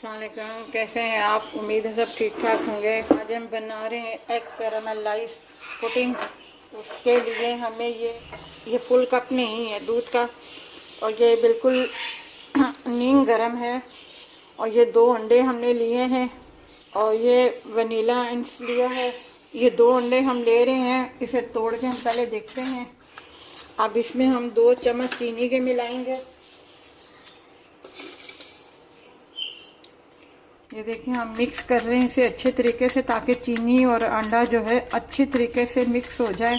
अस्सलामुअलैकुम, कैसे हैं आप? उम्मीद है सब ठीक ठाक होंगे। आज हम बना रहे हैं एग कैरामलाइज पुडिंग। उसके लिए हमें ये फुल कप नहीं है दूध का, और ये बिल्कुल नीम गरम है। और ये 2 अंडे हमने लिए हैं, और ये वनीला एंस लिया है। ये 2 अंडे हम ले रहे हैं, इसे तोड़ के हम पहले देखते हैं। अब इसमें हम 2 चम्मच चीनी के मिलाएंगे। ये देखिए, हम मिक्स कर रहे हैं इसे अच्छे तरीके से, ताकि चीनी और अंडा जो है अच्छी तरीके से मिक्स हो जाए।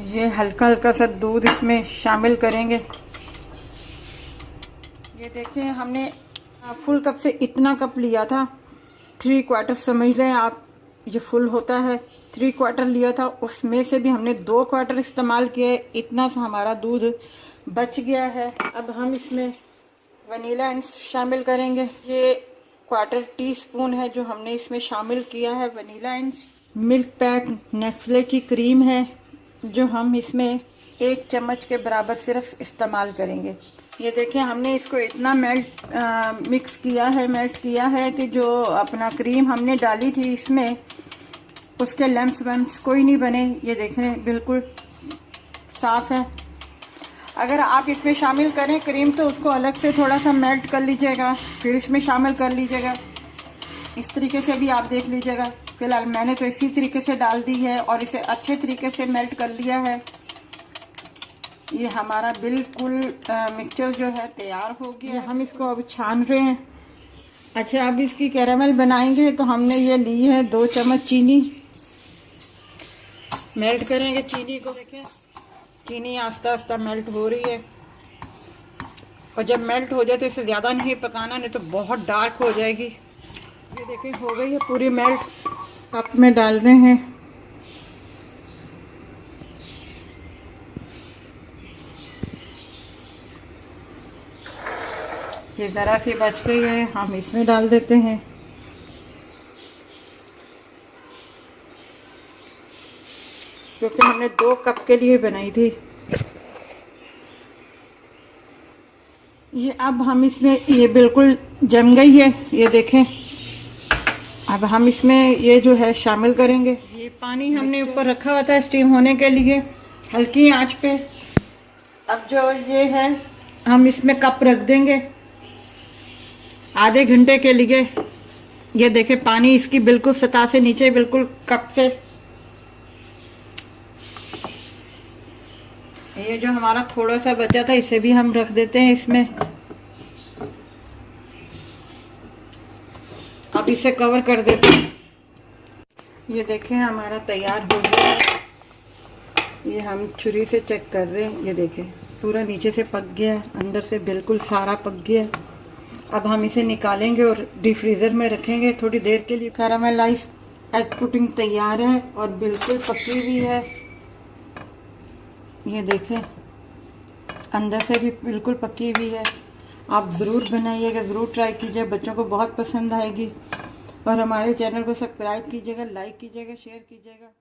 ये हल्का हल्का सा दूध इसमें शामिल करेंगे। ये देखिए, हमने फुल कप से इतना कप लिया था, 3/4 समझ लें आप, ये फुल होता है। 3/4 लिया था, उसमें से भी हमने 2/4 इस्तेमाल किए। इतना सा हमारा दूध बच गया है। अब हम इसमें वनीला एसेंस शामिल करेंगे। ये 1/4 टीस्पून है जो हमने इसमें शामिल किया है vanilla essence. Milk pack Nestle की क्रीम है जो हम इसमें 1 चम्मच के बराबर सिर्फ इस्तेमाल करेंगे। ये देखिए, हमने इसको इतना मिक्स किया है कि जो अपना क्रीम हमने डाली थी इसमें, उसके लम्स वम्स कोई नहीं बने। ये देखें, बिल्कुल साफ है। अगर आप इसमें शामिल करें क्रीम तो उसको अलग से थोड़ा सा मेल्ट कर लीजिएगा, फिर इसमें शामिल कर लीजिएगा। इस तरीके से भी आप देख लीजिएगा। फिलहाल मैंने तो इसी तरीके से डाल दी है और इसे अच्छे तरीके से मेल्ट कर लिया है। ये हमारा बिल्कुल मिक्सचर जो है तैयार हो गया। हम इसको अब छान रहे हैं। अच्छा, अब इसकी कैरामल बनाएंगे तो हमने ये ली है 2 चम्मच चीनी। मेल्ट करेंगे चीनी को। देखें, चीनी आस्ता आस्ता मेल्ट हो रही है, और जब मेल्ट हो जाए तो इसे ज़्यादा नहीं पकाना, नहीं तो बहुत डार्क हो जाएगी। ये देखिए, हो गई है पूरी मेल्ट। कप में डाल रहे हैं। ये ज़रा सी बच गई है, हम इसमें डाल देते हैं। क्योंकि हमने 2 कप के लिए बनाई थी। ये अब हम इसमें, ये बिल्कुल जम गई है, ये देखें। अब हम इसमें ये जो है शामिल करेंगे। ये पानी हमने ऊपर रखा हुआ था स्टीम होने के लिए, हल्की आंच पे। अब जो ये है, हम इसमें कप रख देंगे आधे घंटे के लिए। ये देखें, पानी इसकी बिल्कुल सतह से नीचे, बिल्कुल कप से। ये जो हमारा थोड़ा सा बचा था, इसे भी हम रख देते हैं इसमें। अब इसे कवर कर देते हैं। ये देखें, हमारा तैयार हो गया है। ये हम छुरी से चेक कर रहे हैं। ये देखें, पूरा नीचे से पक गया है, अंदर से बिल्कुल सारा पक गया है। अब हम इसे निकालेंगे और डीप फ्रीजर में रखेंगे थोड़ी देर के लिए। कैरामलाइज एग पुडिंग तैयार है और बिल्कुल पकी हुई है। ये देखें, अंदर से भी बिल्कुल पकी हुई है। आप ज़रूर बनाइएगा, ज़रूर ट्राई कीजिए, बच्चों को बहुत पसंद आएगी। और हमारे चैनल को सब्सक्राइब कीजिएगा, लाइक कीजिएगा, शेयर कीजिएगा।